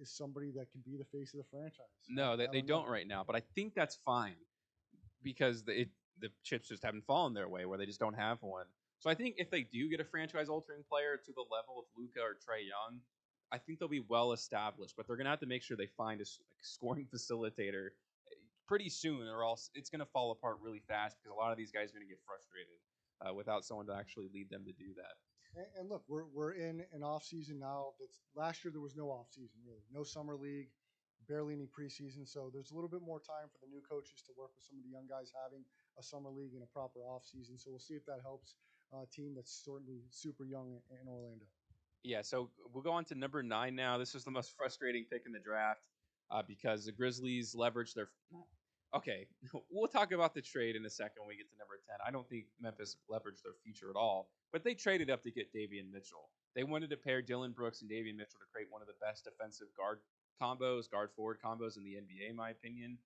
is somebody that can be the face of the franchise? No, they don't don't right now, but I think that's fine because the chips just haven't fallen their way where they just don't have one. So I think if they do get a franchise altering player to the level of Luka or Trey Young, I think they'll be well established. But they're gonna have to make sure they find a scoring facilitator pretty soon, or else it's gonna fall apart really fast because a lot of these guys are gonna get frustrated without someone to actually lead them to do that. And look, we're in an off season now. That's last year there was no off season really, no summer league, barely any preseason. So there's a little bit more time for the new coaches to work with some of the young guys having a summer league and a proper off season. So we'll see if that helps a team that's certainly super young in Orlando. Yeah, so we'll go on to number 9 now. This is the most frustrating pick in the draft because the Grizzlies leveraged their Okay, we'll talk about the trade in a second when we get to number 10. I don't think Memphis leveraged their future at all, but they traded up to get Davian Mitchell. They wanted to pair Dylan Brooks and Davian Mitchell to create one of the best defensive guard forward combos in the NBA, in my opinion.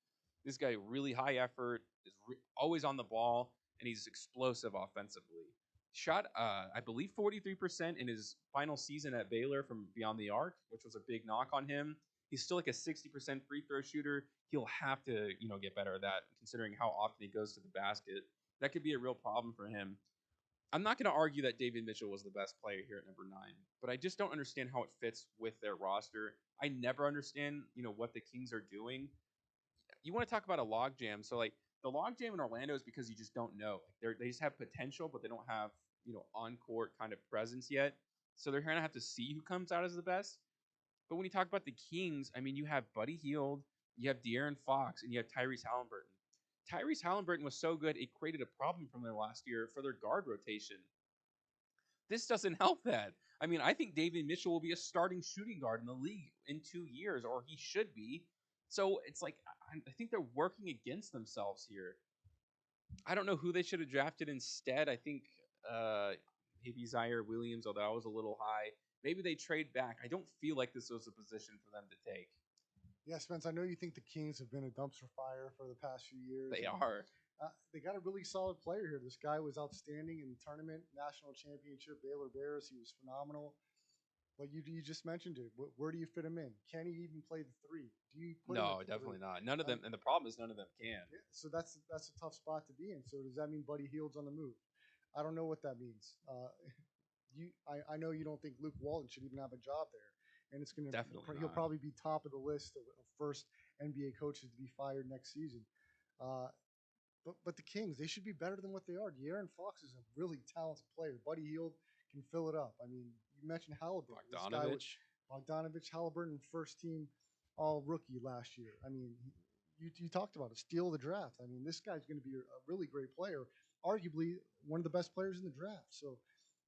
This guy really high effort, is always on the ball, and he's explosive offensively. Shot, I believe, 43% in his final season at Baylor from beyond the arc, which was a big knock on him. He's still like a 60% free throw shooter. He'll have to, get better at that, considering how often he goes to the basket. That could be a real problem for him. I'm not going to argue that David Mitchell was the best player here at number 9, but I just don't understand how it fits with their roster. I never understand, what the Kings are doing. You want to talk about a logjam? So like the logjam in Orlando is because you just don't know. Like they just have potential, but they don't have, on court kind of presence yet. So they're going to have to see who comes out as the best. But when you talk about the Kings, I mean, you have Buddy Hield, you have De'Aaron Fox, and you have Tyrese Halliburton. Tyrese Halliburton was so good, it created a problem from their last year for their guard rotation. This doesn't help that. I mean, I think David Mitchell will be a starting shooting guard in the league in 2 years, or he should be. So it's like, I think they're working against themselves here. I don't know who they should have drafted instead. I think maybe Zaire Williams, although I was a little high. Maybe they trade back. I don't feel like this was a position for them to take. Yeah, Spence, I know you think the Kings have been a dumpster fire for the past few years. They are. They got a really solid player here. This guy was outstanding in the tournament, national championship, Baylor Bears. He was phenomenal. But you just mentioned it. Where do you fit him in? Can he even play the three? Do you put him No, at the definitely three? not. None of them, and the problem is none of them can. Yeah, so that's a tough spot to be in. So does that mean Buddy Hield's on the move? I don't know what that means. I know you don't think Luke Walton should even have a job there, and it's gonna Definitely he'll not. probably be top of the list of first NBA coaches to be fired next season. Uh, but the Kings, they should be better than what they are. De'Aaron Fox is a really talented player. Buddy Hield can fill it up. I mean, you mentioned Halliburton. This guy with Bogdanovich. Bogdanovich, Halliburton, first team All Rookie last year. I mean, you talked about it, steal the draft. I mean, this guy's going to be a really great player, arguably one of the best players in the draft. So,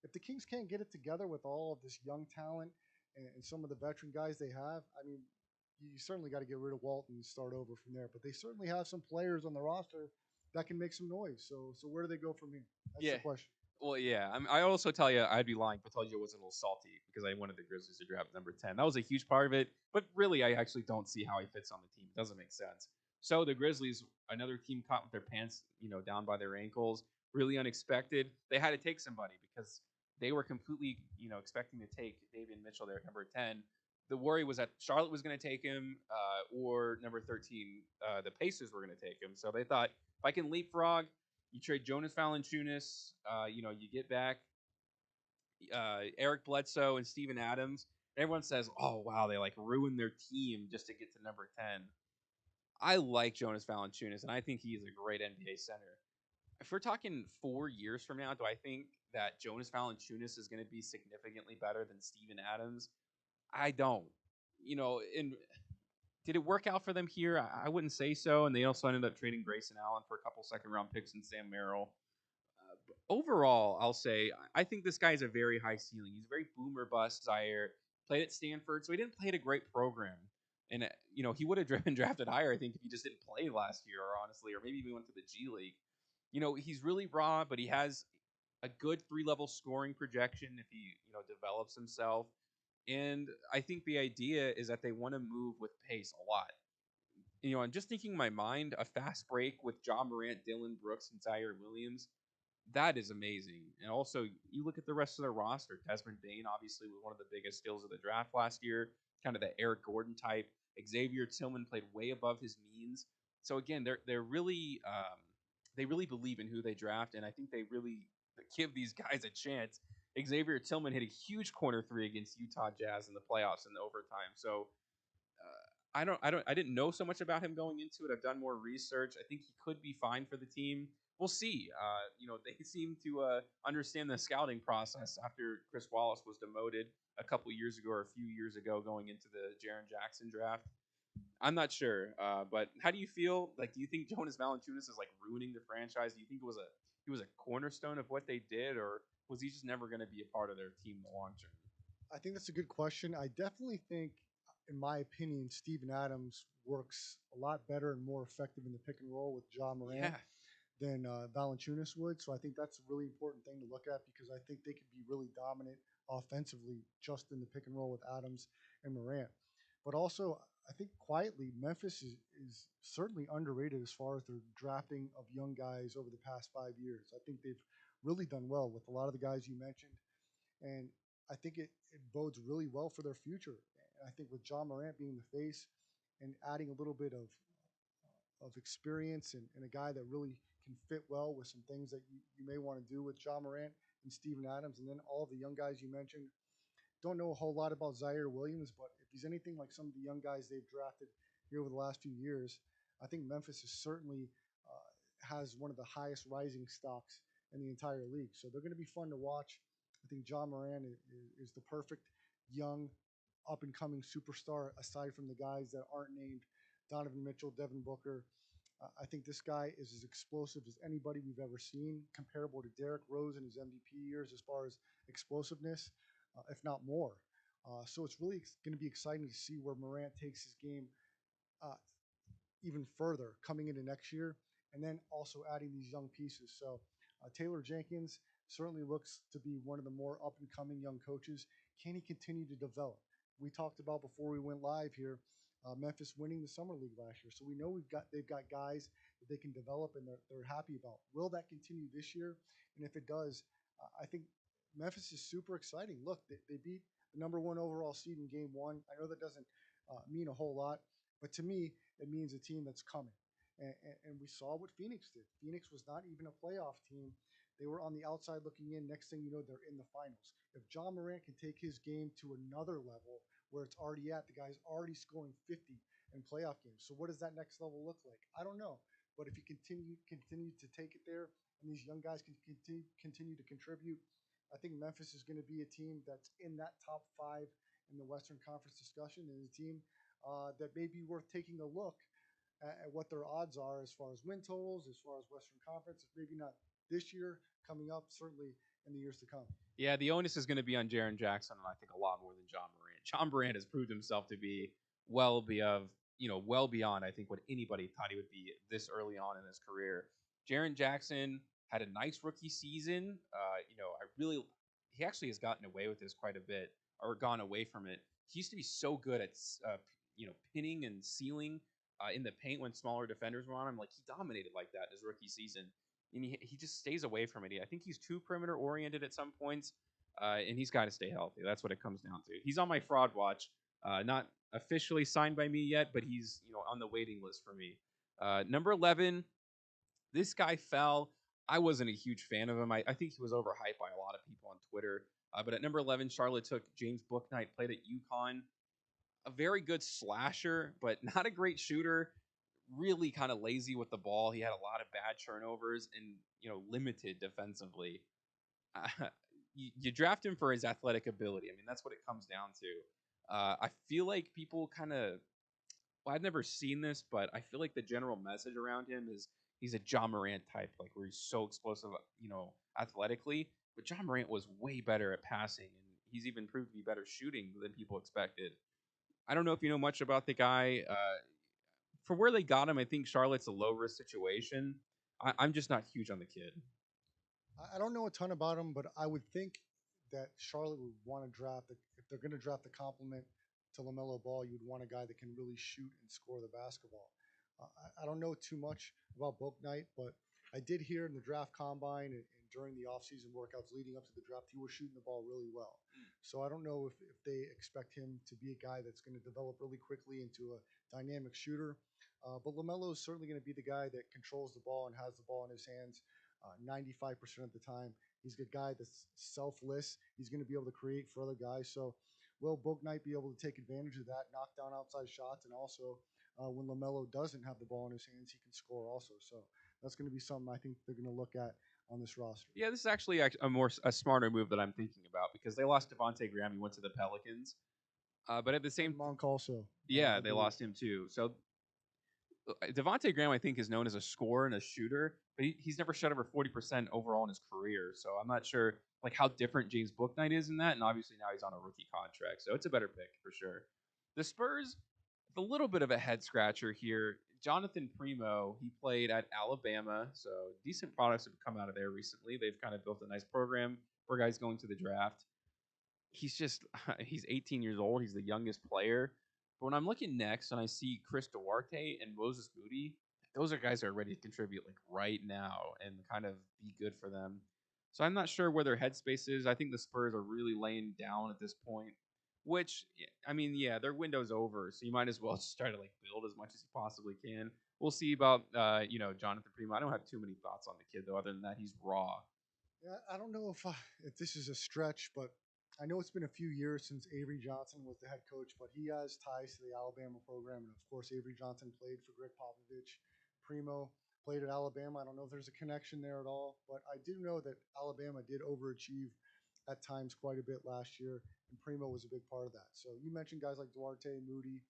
if the Kings can't get it together with all of this young talent and some of the veteran guys they have, I mean, you certainly got to get rid of Walton and start over from there. But they certainly have some players on the roster that can make some noise. So where do they go from here? That's Yeah. the question. Well, yeah. I also tell you, I'd be lying if I told you I wasn't a little salty because I wanted the Grizzlies to draft number 10. That was a huge part of it. But really, I actually don't see how he fits on the team. It doesn't make sense. So the Grizzlies, another team caught with their pants, down by their ankles, really unexpected. They had to take somebody because they were completely, expecting to take Davion Mitchell there at number 10. The worry was that Charlotte was going to take him, or number 13, the Pacers were going to take him. So they thought, if I can leapfrog, you trade Jonas Valanciunas, you get back Eric Bledsoe and Steven Adams. Everyone says, "Oh wow, they like ruined their team just to get to number 10." I like Jonas Valanciunas, and I think he is a great NBA center. If we're talking 4 years from now, do I think that Jonas Valanciunas is going to be significantly better than Steven Adams? I don't. And did it work out for them here? I wouldn't say so. And they also ended up trading Grayson Allen for a couple second round picks and Sam Merrill. Overall, I'll say I think this guy has a very high ceiling. He's a very boomer bust Zaire. Played at Stanford, so he didn't play at a great program. And he would have been drafted higher, I think, if he just didn't play last year, or honestly, or maybe he went to the G League. He's really raw, but he has a good 3-level scoring projection if he develops himself. And I think the idea is that they want to move with pace a lot. I'm just thinking in my mind, a fast break with John Morant, Dylan Brooks, and Zaire Williams, that is amazing. And also, you look at the rest of their roster. Desmond Bain, obviously, was one of the biggest steals of the draft last year, kind of the Eric Gordon type. Xavier Tillman played way above his means. So again, they're really they really believe in who they draft, and I think they really give these guys a chance. Xavier Tillman hit a huge corner three against Utah Jazz in the playoffs in the overtime. So I didn't know so much about him going into it. I've done more research. I think he could be fine for the team. We'll see. They seem to understand the scouting process after Chris Wallace was demoted a couple years ago or a few years ago going into the Jaren Jackson draft. I'm not sure, but how do you feel? Like, do you think Jonas Valanciunas is like ruining the franchise? Do you think he was a cornerstone of what they did, or was he just never going to be a part of their team in the long term? I think that's a good question. I definitely think in my opinion, Steven Adams works a lot better and more effective in the pick and roll with Ja Morant Yeah. than Valanciunas would. So I think that's a really important thing to look at because I think they could be really dominant offensively just in the pick and roll with Adams and Morant. But also, I think quietly, Memphis is certainly underrated as far as their drafting of young guys over the past 5 years. I think they've really done well with a lot of the guys you mentioned. And I think it bodes really well for their future. And I think with John Morant being the face and adding a little bit of experience and a guy that really can fit well with some things that you may want to do with John Morant and Steven Adams, and then all of the young guys you mentioned. Don't know a whole lot about Zaire Williams, but if he's anything like some of the young guys they've drafted here over the last few years, I think Memphis is certainly has one of the highest rising stocks in the entire league. So they're going to be fun to watch. I think John Moran is the perfect young, up and coming superstar. Aside from the guys that aren't named, Donovan Mitchell, Devin Booker. I think this guy is as explosive as anybody we've ever seen, comparable to Derrick Rose in his MVP years as far as explosiveness, if not more. So it's really going to be exciting to see where Morant takes his game uh, even further coming into next year, and then also adding these young pieces. So Taylor Jenkins certainly looks to be one of the more up and coming young coaches. Can he continue to develop? We talked about before we went live here, Memphis winning the summer league last year, so we know they've got guys that they can develop and they're happy about. Will that continue this year? And if it does, I think Memphis is super exciting. Look, they beat the number one overall seed in game one. I know that doesn't mean a whole lot, but to me, it means a team that's coming. And we saw what Phoenix did. Phoenix was not even a playoff team. They were on the outside looking in. Next thing you know, they're in the finals. If John Morant can take his game to another level where it's already at, the guy's already scoring 50 in playoff games. So what does that next level look like? I don't know. But if you continue to take it there, and these young guys can continue to contribute, I think Memphis is going to be a team that's in that top five in the Western Conference discussion, and a team that may be worth taking a look at what their odds are as far as win totals, as far as Western Conference. Maybe not this year, coming up, certainly in the years to come. Yeah, the onus is going to be on Jaren Jackson, and I think a lot more than John Morant. John Morant has proved himself to be well beyond I think what anybody thought he would be this early on in his career. Jaren Jackson had a nice rookie season. He actually has gotten away with this quite a bit, or gone away from it. He used to be so good at pinning and sealing in the paint when smaller defenders were on him. Like he dominated like that in his rookie season, and he just stays away from it. I think he's too perimeter oriented at some points, and he's got to stay healthy. That's what it comes down to. He's on my fraud watch, not officially signed by me yet, but he's on the waiting list for me. Number 11, this guy fell. I wasn't a huge fan of him. I think he was overhyped by a lot of people on Twitter. But at number 11, Charlotte took James Bouknight, played at UConn. A very good slasher, but not a great shooter. Really kind of lazy with the ball. He had a lot of bad turnovers and limited defensively. You draft him for his athletic ability. I mean, that's what it comes down to. I feel like people kind of. Well, I've never seen this, but I feel like the general message around him is he's a John Morant type, like where he's so explosive, athletically. But John Morant was way better at passing, and he's even proved to be better shooting than people expected. I don't know if you know much about the guy. For where they got him, I think Charlotte's a low risk situation. I'm just not huge on the kid. I don't know a ton about him, but I would think that Charlotte would want to draft, if they're going to draft the complement to LaMelo Ball, you'd want a guy that can really shoot and score the basketball. I don't know too much about Bouknight, but I did hear in the draft combine and during the offseason workouts leading up to the draft, he was shooting the ball really well. So I don't know if they expect him to be a guy that's going to develop really quickly into a dynamic shooter. But LaMelo is certainly going to be the guy that controls the ball and has the ball in his hands 95% of the time. He's a guy that's selfless. He's going to be able to create for other guys. So will Bouknight be able to take advantage of that, knock down outside shots, and also when LaMelo doesn't have the ball in his hands, he can score also. So that's going to be something I think they're going to look at on this roster. Yeah, this is actually a smarter move that I'm thinking about because they lost Devonte Graham. He went to the Pelicans, but at the same, Monk also. yeah, they lost him too. So Devonte Graham, I think, is known as a scorer and a shooter, but he's never shot over 40% overall in his career. So I'm not sure like how different James Bouknight is in that. And obviously now he's on a rookie contract, so it's a better pick for sure. The Spurs, a little bit of a head scratcher here. Jonathan Primo, he played at Alabama, so decent products have come out of there recently. They've kind of built a nice program for guys going to the draft. He's just he's 18 years old. He's the youngest player. But when I'm looking next and I see Chris Duarte and Moses Moody, those are guys that are ready to contribute like right now and kind of be good for them. So I'm not sure where their headspace is. I think the Spurs are really laying down at this point. Which I mean, yeah, their window's over, so you might as well just try to like build as much as you possibly can. We'll see about Jonathan Primo. I don't have too many thoughts on the kid though, other than that he's raw. Yeah, I don't know if this is a stretch, but I know it's been a few years since Avery Johnson was the head coach, but he has ties to the Alabama program, and of course, Avery Johnson played for Greg Popovich. Primo played at Alabama. I don't know if there's a connection there at all, but I do know that Alabama did overachieve at times quite a bit last year, and Primo was a big part of that. So you mentioned guys like Duarte, Moody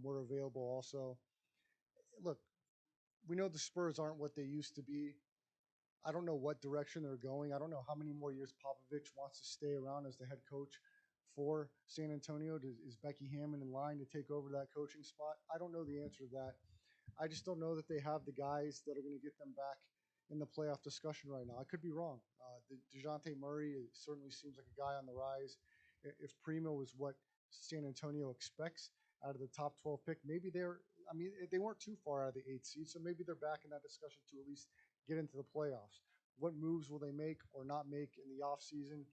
were available also. Look, we know the Spurs aren't what they used to be. I don't know what direction they're going. I don't know how many more years Popovich wants to stay around as the head coach for San Antonio. Is Becky Hammond in line to take over that coaching spot? I don't know the answer to that. I just don't know that they have the guys that are going to get them back in the playoff discussion right now. I could be wrong. DeJounte Murray certainly seems like a guy on the rise. If Primo is what San Antonio expects out of the top 12 pick, maybe I mean, they weren't too far out of the eighth seed, so maybe they're back in that discussion to at least get into the playoffs. What moves will they make or not make in the offseason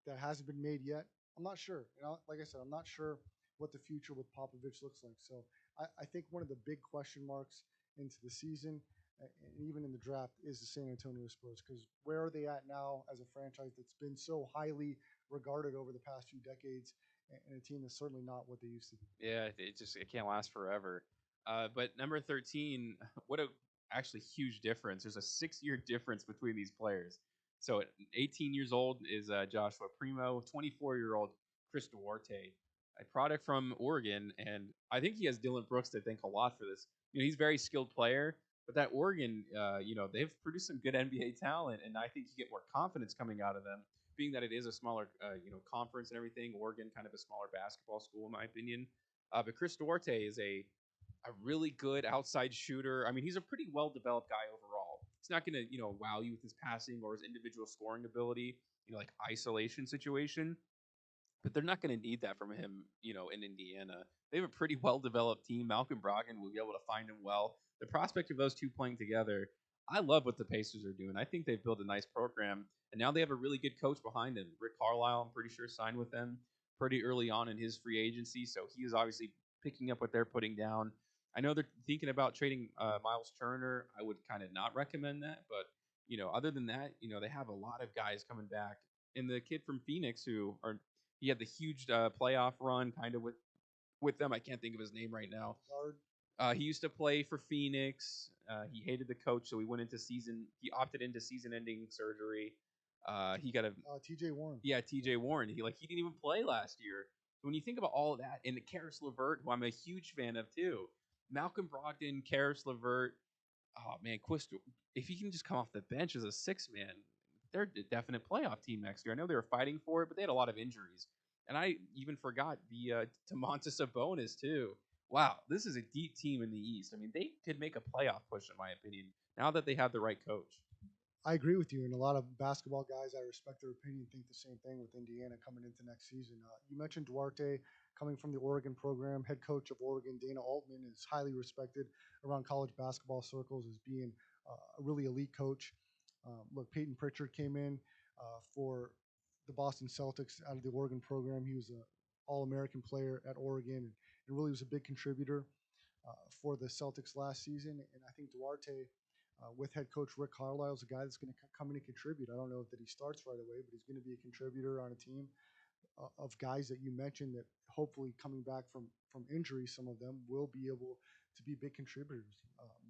that hasn't been made yet? I'm not sure. Like I said, I'm not sure what the future with Popovich looks like. So I think one of the big question marks into the season and even in the draft is the San Antonio Spurs, because where are they at now as a franchise that's been so highly regarded over the past few decades, and a team that's certainly not what they used to be. Yeah, it can't last forever. But number 13, what a actually huge difference. There's a 6 year difference between these players. So 18 years old is Joshua Primo, 24-year-old Chris Duarte, a product from Oregon, and I think he has Dylan Brooks to thank a lot for this. He's a very skilled player, but that Oregon, they've produced some good NBA talent, and I think you get more confidence coming out of them, being that it is a smaller, conference and everything. Oregon, kind of a smaller basketball school, in my opinion. But Chris Duarte is a really good outside shooter. I mean, he's a pretty well developed guy overall. He's not going to, wow you with his passing or his individual scoring ability, like isolation situation. But they're not going to need that from him, in Indiana. They have a pretty well developed team. Malcolm Brogdon will be able to find him well. The prospect of those two playing together, I love what the Pacers are doing. I think they've built a nice program, and now they have a really good coach behind them. Rick Carlisle, I'm pretty sure, signed with them pretty early on in his free agency, so he is obviously picking up what they're putting down. I know they're thinking about trading Miles Turner. I would kind of not recommend that, but other than that, they have a lot of guys coming back. And the kid from Phoenix, he had the huge playoff run, kind of with them. I can't think of his name right now. Guard. He used to play for Phoenix. He hated the coach, so he went into season. He opted into season-ending surgery. He got a T.J. Warren. Yeah, T.J. Warren. He didn't even play last year. So when you think about all of that, and Karis LeVert, who I'm a huge fan of too, Malcolm Brogdon, Karis LeVert, oh man, Quisto, if he can just come off the bench as a six man, they're a definite playoff team next year. I know they were fighting for it, but they had a lot of injuries. And I even forgot the Domantas Sabonis too. Wow, this is a deep team in the East. I mean, they could make a playoff push, in my opinion, now that they have the right coach. I agree with you, and a lot of basketball guys, I respect their opinion, think the same thing with Indiana coming into next season. You mentioned Duarte coming from the Oregon program. Head coach of Oregon, Dana Altman, is highly respected around college basketball circles as being a really elite coach. Look, Peyton Pritchard came in for the Boston Celtics out of the Oregon program. He was an All-American player at Oregon, and really was a big contributor for the Celtics last season. And I think Duarte, with head coach Rick Carlisle, is a guy that's going to come in and contribute. I don't know that he starts right away, but he's going to be a contributor on a team of guys that you mentioned that hopefully coming back from injury, some of them will be able to be big contributors.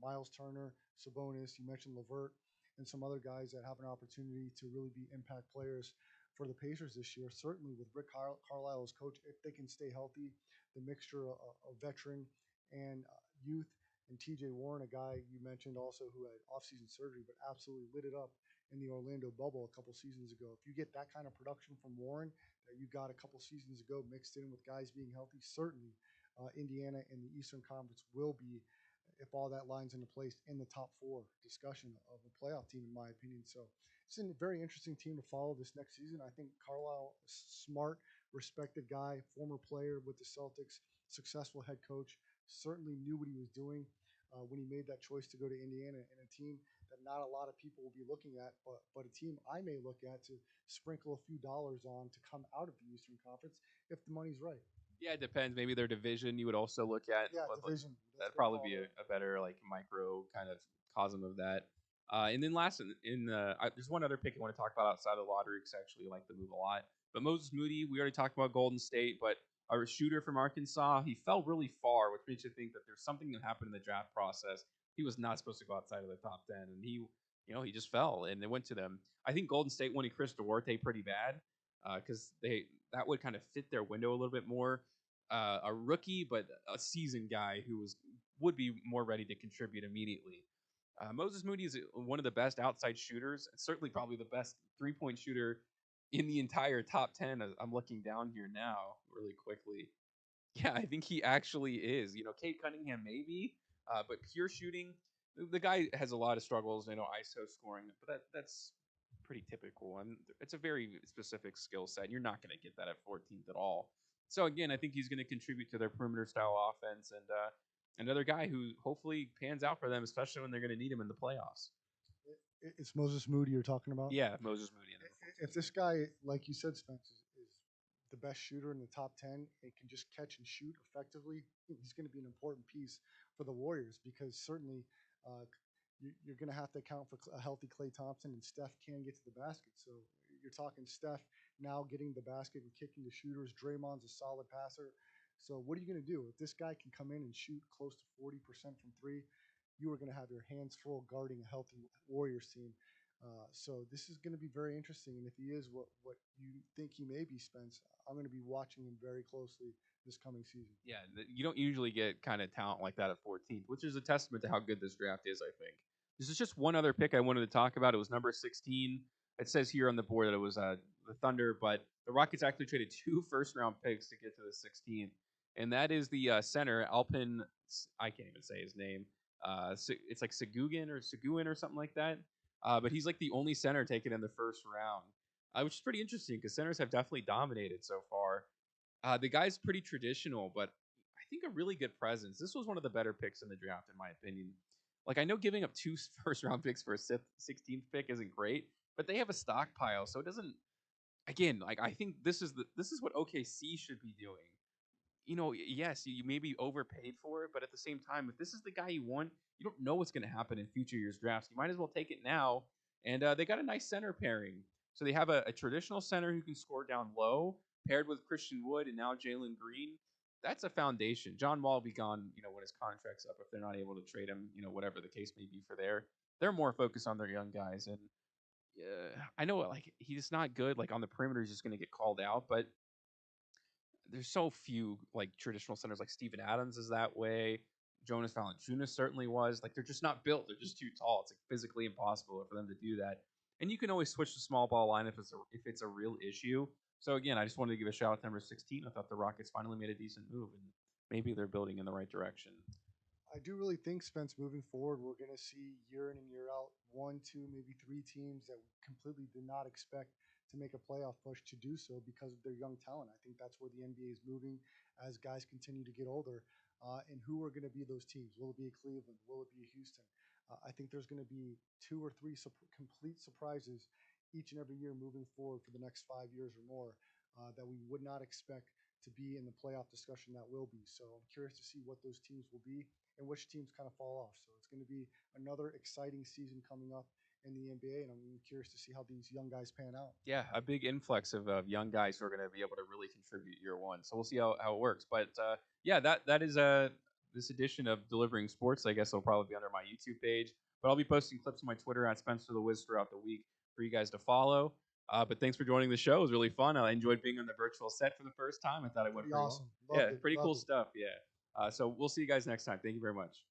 Miles Turner, Sabonis, you mentioned LeVert, and some other guys that have an opportunity to really be impact players for the Pacers this year. Certainly with Rick Carlisle as coach, if they can stay healthy, the mixture of veteran and youth, and T.J. Warren, a guy you mentioned also who had offseason surgery, but absolutely lit it up in the Orlando bubble a couple seasons ago. If you get that kind of production from Warren that you got a couple seasons ago mixed in with guys being healthy, certainly Indiana in the Eastern Conference will be, if all that lines into place, in the top four discussion of a playoff team, in my opinion. So it's a very interesting team to follow this next season. I think Carlisle, smart, respected guy, former player with the Celtics, successful head coach, certainly knew what he was doing when he made that choice to go to Indiana, and a team that not a lot of people will be looking at, but a team I may look at to sprinkle a few dollars on to come out of the Eastern Conference if the money's right. Yeah, it depends. Maybe their division you would also look at. Yeah, division. That'd probably be a better like micro kind of cosm of that. And then last there's one other pick I want to talk about outside of the lottery because I actually like the move a lot. But Moses Moody, we already talked about Golden State, but our shooter from Arkansas, he fell really far, which makes you think that there's something that happened in the draft process. He was not supposed to go outside of the top 10, and he just fell, and it went to them. I think Golden State wanted Chris Duarte pretty bad because that would kind of fit their window a little bit more. A rookie, but a seasoned guy who would be more ready to contribute immediately. Moses Moody is one of the best outside shooters, and certainly probably the best three-point shooter in the entire top 10. I'm looking down here now really quickly. Yeah, I think he actually is. Cade Cunningham maybe, but pure shooting, the guy has a lot of struggles. ISO scoring, but that's pretty typical. And it's a very specific skill set. You're not going to get that at 14th at all. So again, I think he's going to contribute to their perimeter style offense, and another guy who hopefully pans out for them, especially when they're going to need him in the playoffs. It's Moses Moody you're talking about? Yeah, Moses Moody. If this guy, like you said, Spence, is the best shooter in the top 10 and can just catch and shoot effectively, he's going to be an important piece for the Warriors because certainly you're going to have to account for a healthy Klay Thompson, and Steph can get to the basket. So you're talking Steph now getting the basket and kicking the shooters. Draymond's a solid passer. So what are you going to do? If this guy can come in and shoot close to 40% from three, you are going to have your hands full guarding a healthy Warriors team. So this is going to be very interesting. And if he is what you think he may be, Spence, I'm going to be watching him very closely this coming season. Yeah, you don't usually get kind of talent like that at 14th, which is a testament to how good this draft is, I think. This is just one other pick I wanted to talk about. It was number 16. It says here on the board that it was the Thunder, but the Rockets actually traded 2 first-round picks to get to the 16th, and that is the center, Alpin, I can't even say his name. It's like Seguin or something like that. But he's like the only center taken in the first round, which is pretty interesting because centers have definitely dominated so far. The guy's pretty traditional, but I think a really good presence. This was one of the better picks in the draft, in my opinion. Like, I know giving up 2 first-round picks for a 16th pick isn't great, but they have a stockpile, so it doesn't. Again, like I think this is what OKC should be doing. Yes, you maybe overpaid for it, but at the same time, if this is the guy you want, you don't know what's going to happen in future years' drafts. You might as well take it now. And they got a nice center pairing. So they have a traditional center who can score down low, paired with Christian Wood and now Jalen Green. That's a foundation. John Wall will be gone, when his contract's up, if they're not able to trade him, whatever the case may be for there. They're more focused on their young guys. And I know, like, he's not good. Like, on the perimeter, he's just going to get called out. But there's so few like traditional centers. Like Steven Adams is that way. Jonas Valanciunas certainly was. Like, they're just not built. They're just too tall. It's like physically impossible for them to do that. And you can always switch to small ball line if it's a real issue. So again, I just wanted to give a shout out to number 16. I thought the Rockets finally made a decent move, and maybe they're building in the right direction. I do really think, Spence, moving forward, we're going to see year in and year out 1, 2, maybe 3 teams that we completely did not expect to make a playoff push to do so because of their young talent. I think that's where the NBA is moving as guys continue to get older. And who are going to be those teams? Will it be a Cleveland? Will it be a Houston? I think there's going to be 2 or 3 complete surprises each and every year moving forward for the next 5 years or more that we would not expect to be in the playoff discussion that will be. So I'm curious to see what those teams will be and which teams kind of fall off. So it's going to be another exciting season coming up in the NBA, and I'm curious to see how these young guys pan out. Yeah, a big influx of young guys who are going to be able to really contribute year one. So we'll see how it works. But yeah, that is this edition of Delivering Sports. I guess will probably be under my YouTube page, but I'll be posting clips on my Twitter at Spencer the Wiz throughout the week for you guys to follow. But thanks for joining the show. It was really fun. I enjoyed being on the virtual set for the first time. I thought it went pretty awesome. Well. Loved Yeah, it. pretty Loved cool it. stuff. Yeah. So we'll see you guys next time. Thank you very much.